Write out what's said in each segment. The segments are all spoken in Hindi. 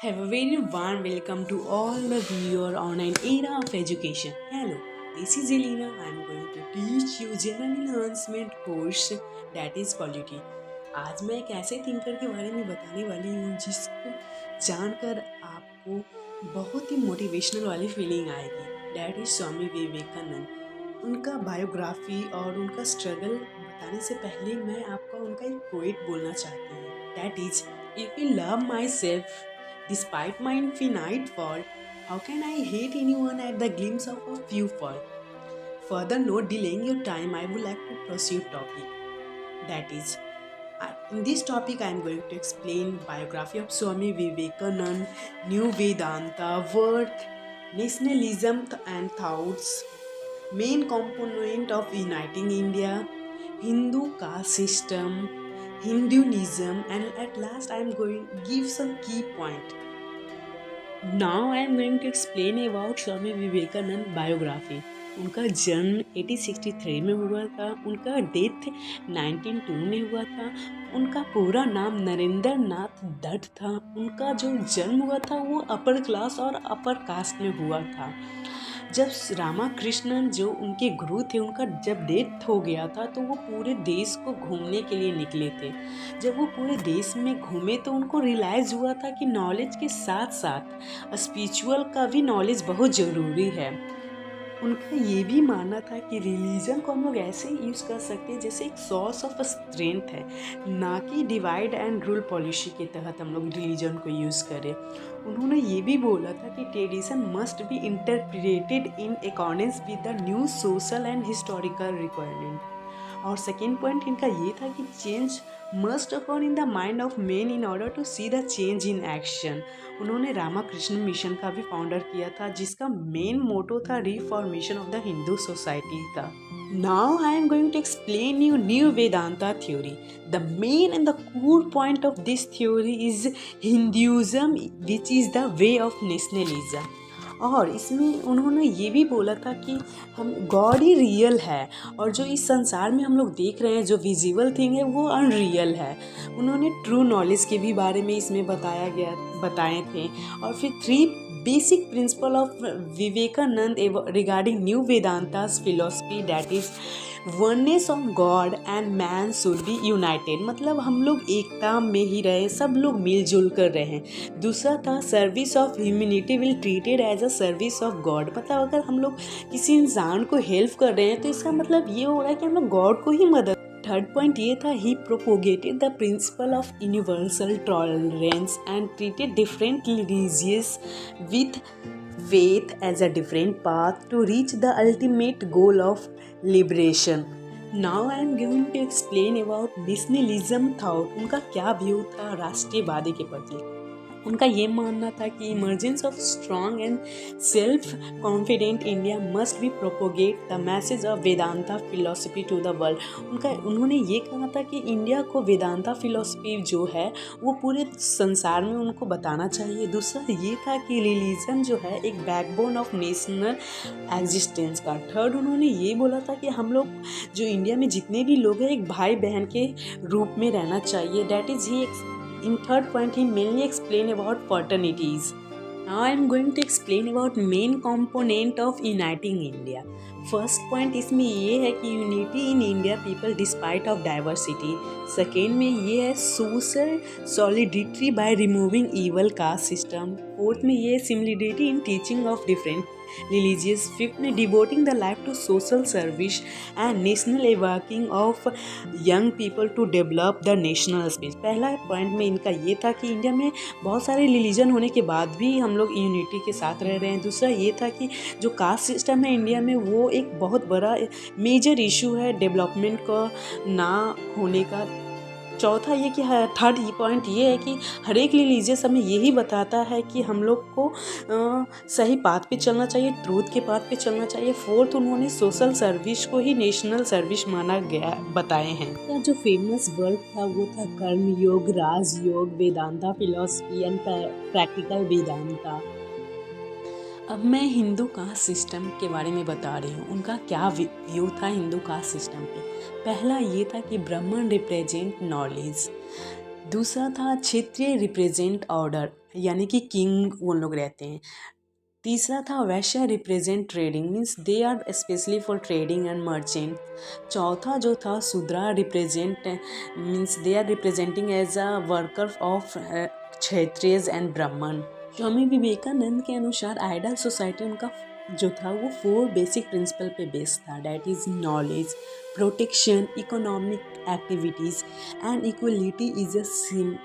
Have a very warm welcome to all the viewer on an era of education. Hello, this is Elena. I am going to teach you general enhancement course that is polity. आज मैं एक ऐसे थिंकर के बारे में बताने वाली हूँ जिसको जानकर आपको बहुत ही मोटिवेशनल वाली फीलिंग आएगी। That is Swami Vivekananda. उनका बायोग्राफी और उनका स्ट्रगल बताने से पहले मैं आपको उनका एक पोएट बोलना चाहती हूँ। That is if you love my self despite my infinite fault, how can I hate anyone at the glimpse of a few fault? Further, not delaying your time, I would like to proceed topic. That is, in this topic, I am going to explain biography of Swami Vivekananda, New Vedanta, work, nationalism and thoughts, main component of uniting India, Hindu caste system, Hinduism, and at last I am going to give some key point. Now I am going to explain about Swami Vivekananda biography. उनका जन्म 1863 में हुआ था, उनका डेथ 1902 में हुआ था। उनका पूरा नाम नरेंद्र नाथ दत्त था। उनका जो जन्म हुआ था वो अपर क्लास और अपर कास्ट में हुआ था। जब रामाकृष्णन जो उनके गुरु थे, उनका जब डेथ हो गया था तो वो पूरे देश को घूमने के लिए निकले थे। जब वो पूरे देश में घूमे तो उनको रियलाइज़ हुआ था कि नॉलेज के साथ साथ स्पिरिचुअल का भी नॉलेज बहुत ज़रूरी है। उनका ये भी मानना था कि रिलीजन को हम लोग ऐसे यूज़ कर सकते हैं जैसे एक सोर्स ऑफ स्ट्रेंथ है, ना कि डिवाइड एंड रूल पॉलिसी के तहत हम लोग रिलीजन को यूज़ करें। उन्होंने ये भी बोला था कि tradition must be interpreted in accordance with the new social and historical requirement. और सेकेंड पॉइंट इनका ये था कि change must occur in the mind of man in order to see the change in action. उन्होंने रामाकृष्ण मिशन का भी फाउंडर किया था जिसका मेन मोटो था reformation of the Hindu society का। Now I am going to explain you new Vedanta theory. The main and the core point of this theory is Hinduism, which is the way of nationalism. और इसमें उन्होंने ये भी बोला था कि हम गॉड ही रियल है और जो इस संसार में हम लोग देख रहे हैं जो विजिबल थिंग है वो अनरियल है। उन्होंने ट्रू नॉलेज के भी बारे में इसमें बताए थे। और फिर 3 basic principle of Vivekananda regarding new Vedanta's philosophy, that is oneness of God and man should be united, मतलब हम लोग एकता में ही रहे, सब लोग मिलजुल कर रहें। दूसरा था service of humanity will treated as a service of God, मतलब अगर हम लोग किसी इंसान को हेल्प कर रहे हैं तो इसका मतलब ये हो रहा है कि हम लोग गॉड को ही मदद। थर्ड पॉइंट ये था he propagated the principle of universal tolerance and treated different religious with faith as a different path to reach the ultimate goal of liberation. Now I am going to explain about nationalism thought. उनका क्या व्यू था राष्ट्रीयवादी के प्रति। उनका ये मानना था कि emergence of strong and self confident India must be propagate the message of Vedanta philosophy to the world. उन्होंने ये कहा था कि इंडिया को वेदांता फिलोसफी जो है वो पूरे संसार में उनको बताना चाहिए। दूसरा ये था कि रिलीजन जो है एक बैकबोन ऑफ नेशनल एग्जिस्टेंस का। थर्ड उन्होंने ये बोला था कि हम लोग जो इंडिया में जितने भी लोग हैं एक भाई बहन के रूप में रहना चाहिए। That is he In third point, he mainly explained about fraternities. Now I am going to explain about main component of uniting India. First point इसमें ये है कि unity in India people despite of diversity. Second में ये है social solidity by removing evil caste system. Fourth में ये है similarity in teaching of different religious. Fifth में devoting the life to social service and national working of young people to develop the national speech. पहला पॉइंट में इनका ये था कि इंडिया में बहुत सारे रिलीजन होने के बाद भी हम लोग यूनिटी के साथ रह रहे हैं। दूसरा ये था कि जो कास्ट सिस्टम है इंडिया में वो एक बहुत बड़ा मेजर इशू है डेवलपमेंट का ना होने का। चौथा ये कि थर्ड पॉइंट ये है कि हर एक रिलीजियस हमें यही बताता है कि हम लोग को सही पाथ पे चलना चाहिए, ट्रूथ के पाथ पे चलना चाहिए। फोर्थ उन्होंने सोशल सर्विस को ही नेशनल सर्विस माना गया बताए हैं। तो जो फेमस वर्क था वो था karma yoga, Rajyoga, Vedanta philosophy and practical Vedanta. अब मैं हिंदू कास्ट सिस्टम के बारे में बता रही हूँ। उनका क्या व्यू था हिंदू कास्ट सिस्टम पे। पहला ये था कि ब्राह्मण रिप्रेजेंट नॉलेज, दूसरा था क्षत्रिय रिप्रेजेंट ऑर्डर यानी कि किंग वो लोग रहते हैं। तीसरा था Vaishya represent trading, means they are specially for trading and merchant. चौथा जो था Shudra represent, means they are representing as a worker of Kshatriyas and Brahmin. Swami Vivekananda के अनुसार आइडियल सोसाइटी उनका जो था वो 4 बेसिक प्रिंसिपल पे बेस्ड था, that is knowledge, protection, economic activities and equality is a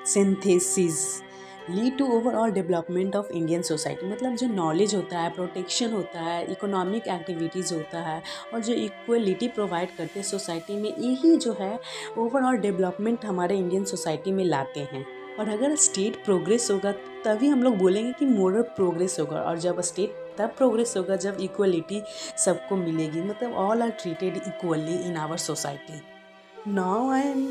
synthesis lead to overall development of Indian society. मतलब जो नॉलेज होता है, प्रोटेक्शन होता है, इकोनॉमिक एक्टिविटीज़ होता है और जो इक्वलिटी प्रोवाइड करते हैं सोसाइटी में, यही जो है ओवरऑल डेवलपमेंट हमारे इंडियन सोसाइटी में लाते हैं। और अगर स्टेट प्रोग्रेस होगा तभी हम लोग बोलेंगे कि मोरल प्रोग्रेस होगा, और जब स्टेट तब प्रोग्रेस होगा जब इक्वलिटी सबको मिलेगी, मतलब all are treated equally in our society. Now I am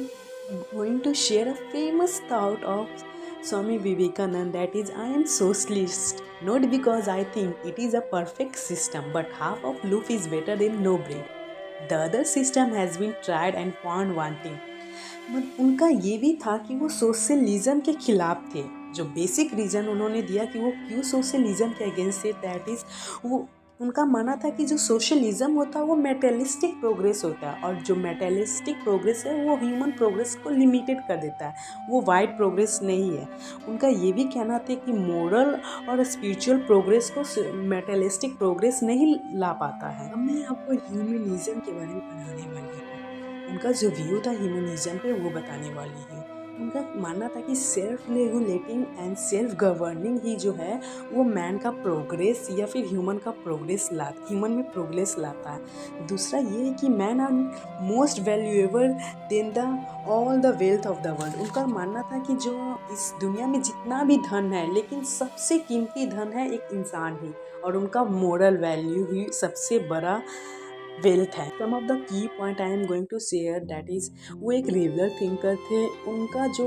going to share a famous thought of Swami Vivekananda, that is, I am socialist not because I think it is a perfect system, but half of loaf is better than no bread. The other system has been tried and found wanting. मतलब उनका ये भी था कि वो सोशलिज्म के खिलाफ थे। जो बेसिक रीज़न उन्होंने दिया कि वो क्यों सोशलिज्म के अगेंस्ट थे, दैट इज़ वो उनका मानना था कि जो सोशलिज्म होता है वो मेटेरियलिस्टिक प्रोग्रेस होता है, और जो मेटेरियलिस्टिक प्रोग्रेस है वो ह्यूमन प्रोग्रेस को लिमिटेड कर देता है, वो वाइड प्रोग्रेस नहीं है। उनका ये भी कहना था कि मोरल और स्पिरिचुअल प्रोग्रेस को मेटेरियलिस्टिक प्रोग्रेस नहीं ला पाता है। अब मैं आपको ह्यूमनिज्म के बारे में पढ़ाने वाली हूँ। उनका जो व्यू था ह्यूमनिज्म पे वो बताने वाली है। उनका मानना था कि self regulating and self governing ही जो है वो मैन का प्रोग्रेस या फिर ह्यूमन में प्रोग्रेस लाता है। दूसरा ये है कि man are most valuable than the all the wealth of the world. उनका मानना था कि जो इस दुनिया में जितना भी धन है, लेकिन सबसे कीमती धन है एक इंसान ही, और उनका मोरल वैल्यू ही सबसे बड़ा वेल्थ है। Some of the key point I am going to share, that is वो एक रेगुलर थिंकर थे। उनका जो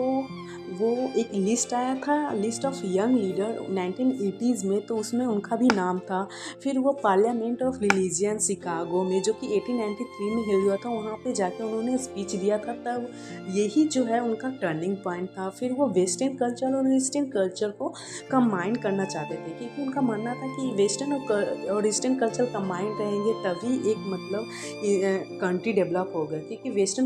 वो एक लिस्ट आया था, list of young leader 1980s में, तो उसमें उनका भी नाम था। फिर वो पार्लियामेंट ऑफ रिलीजियन शिकागो में, जो कि 1893 में हेल्ड हुआ था, वहाँ पे जाके उन्होंने स्पीच दिया था। तब यही जो है उनका टर्निंग पॉइंट था। फिर वो वेस्टर्न कल्चर और ईस्टर्न कल्चर को कंबाइन करना चाहते थे, क्योंकि उनका मानना था कि वेस्टर्न और ईस्टर्न कल्चर कंबाइन रहेंगे तभी एक मतलब कंट्री डेवलप होगा, क्योंकि वेस्टर्न